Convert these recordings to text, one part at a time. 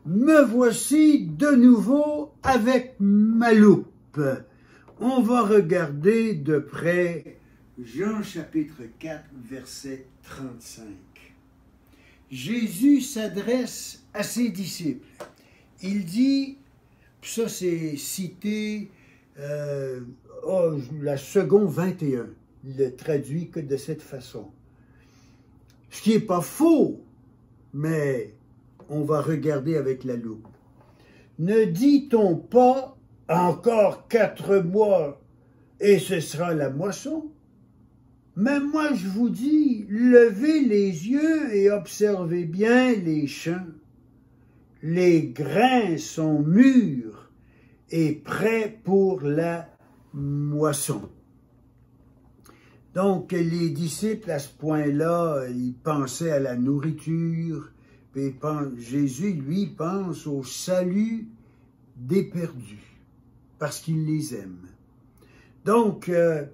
Me voici de nouveau avec ma loupe. On va regarder de près Jean chapitre 4, verset 35. Jésus s'adresse à ses disciples. Il dit, ça c'est cité, la seconde 21, il le traduit que de cette façon. Ce qui n'est pas faux, mais on va regarder avec la loupe. Ne dit-on pas encore 4 mois et ce sera la moisson? Mais moi je vous dis, levez les yeux et observez bien les champs. Les grains sont mûrs et prêts pour la moisson. Donc les disciples à ce point-là, ils pensaient à la nourriture, et Jésus, lui, pense au salut des perdus, parce qu'il les aime. Donc, là,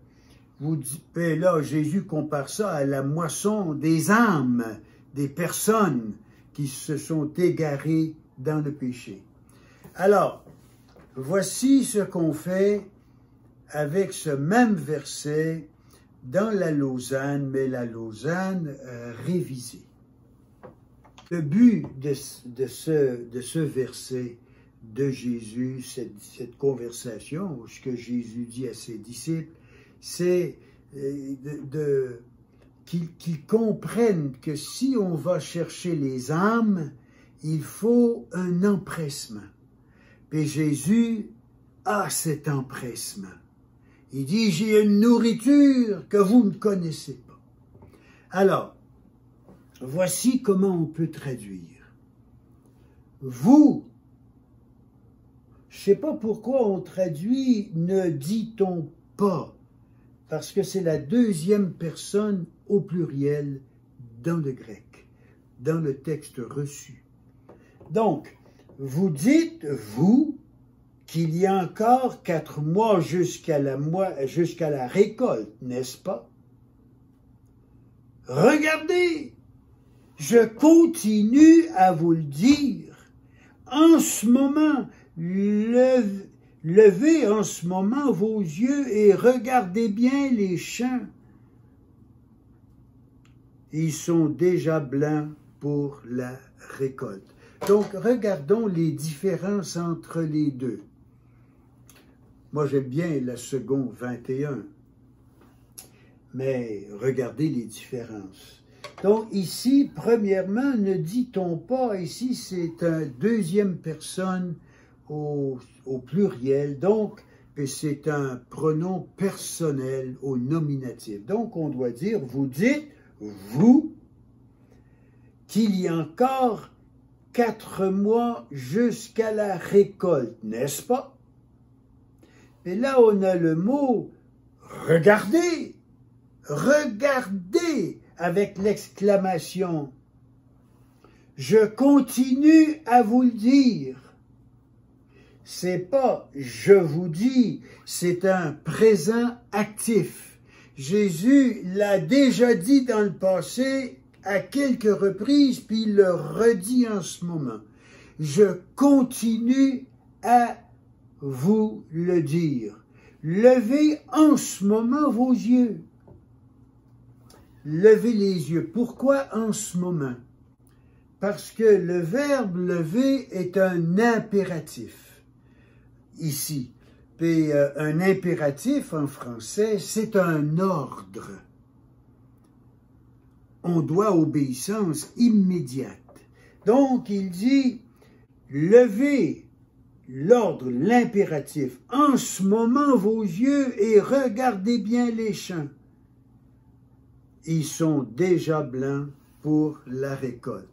Jésus compare ça à la moisson des âmes, des personnes qui se sont égarées dans le péché. Alors, voici ce qu'on fait avec ce même verset dans la Lausanne, mais la Lausanne révisée. Le but de ce verset de Jésus, cette conversation, ce que Jésus dit à ses disciples, c'est qu'ils comprennent que si on va chercher les âmes, il faut un empressement. Et Jésus a cet empressement. Il dit, j'ai une nourriture que vous ne connaissez pas. Alors, voici comment on peut traduire. Vous, je ne sais pas pourquoi on traduit « ne dit-on pas », parce que c'est la deuxième personne au pluriel dans le grec, dans le texte reçu. Donc, vous dites, vous, qu'il y a encore 4 mois jusqu'à la récolte, n'est-ce pas? Regardez, je continue à vous le dire. En ce moment, levez en ce moment vos yeux et regardez bien les champs. Ils sont déjà blancs pour la récolte. Donc, regardons les différences entre les deux. Moi, j'aime bien la seconde 21, mais regardez les différences. Donc, ici, premièrement, ne dit-on pas, ici, c'est un deuxième personne au pluriel, donc, c'est un pronom personnel au nominatif. Donc, on doit dire, vous dites, vous, qu'il y a encore 4 mois jusqu'à la récolte, n'est-ce pas? Et là, on a le mot « regardez »,« regardez » avec l'exclamation. Je continue à vous le dire. C'est pas « je vous dis », c'est un présent actif. Jésus l'a déjà dit dans le passé à quelques reprises, puis il le redit en ce moment. Je continue à vous le dire. Levez en ce moment vos yeux. Levez les yeux. Pourquoi en ce moment? Parce que le verbe lever est un impératif ici. Et un impératif en français, c'est un ordre. On doit obéissance immédiate. Donc, il dit, levez l'ordre, l'impératif, en ce moment vos yeux et regardez bien les champs. Ils sont déjà blancs pour la récolte.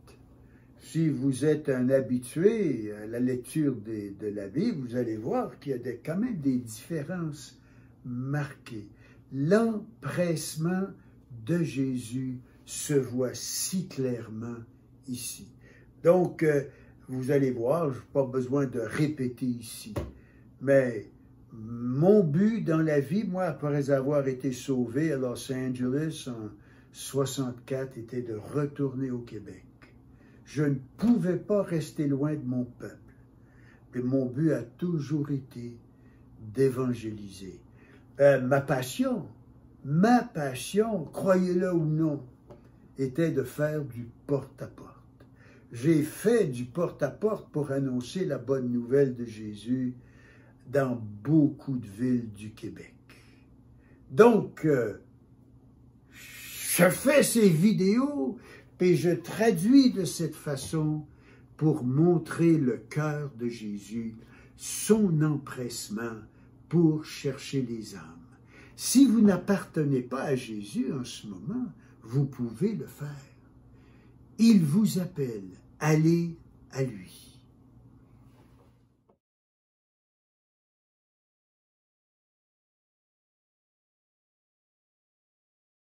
Si vous êtes un habitué à la lecture de la Bible, vous allez voir qu'il y a quand même des différences marquées. L'empressement de Jésus se voit si clairement ici. Donc, vous allez voir, je n'ai pas besoin de répéter ici, mais mon but dans la vie, moi, après avoir été sauvé à Los Angeles en 64, était de retourner au Québec. je ne pouvais pas rester loin de mon peuple. Et mon but a toujours été d'évangéliser. Ma passion, croyez-le ou non, était de faire du porte-à-porte. J'ai fait du porte-à-porte pour annoncer la bonne nouvelle de Jésus dans beaucoup de villes du Québec. Donc, je fais ces vidéos et je traduis de cette façon pour montrer le cœur de Jésus, son empressement pour chercher les âmes. Si vous n'appartenez pas à Jésus en ce moment, vous pouvez le faire. Il vous appelle, allez à lui.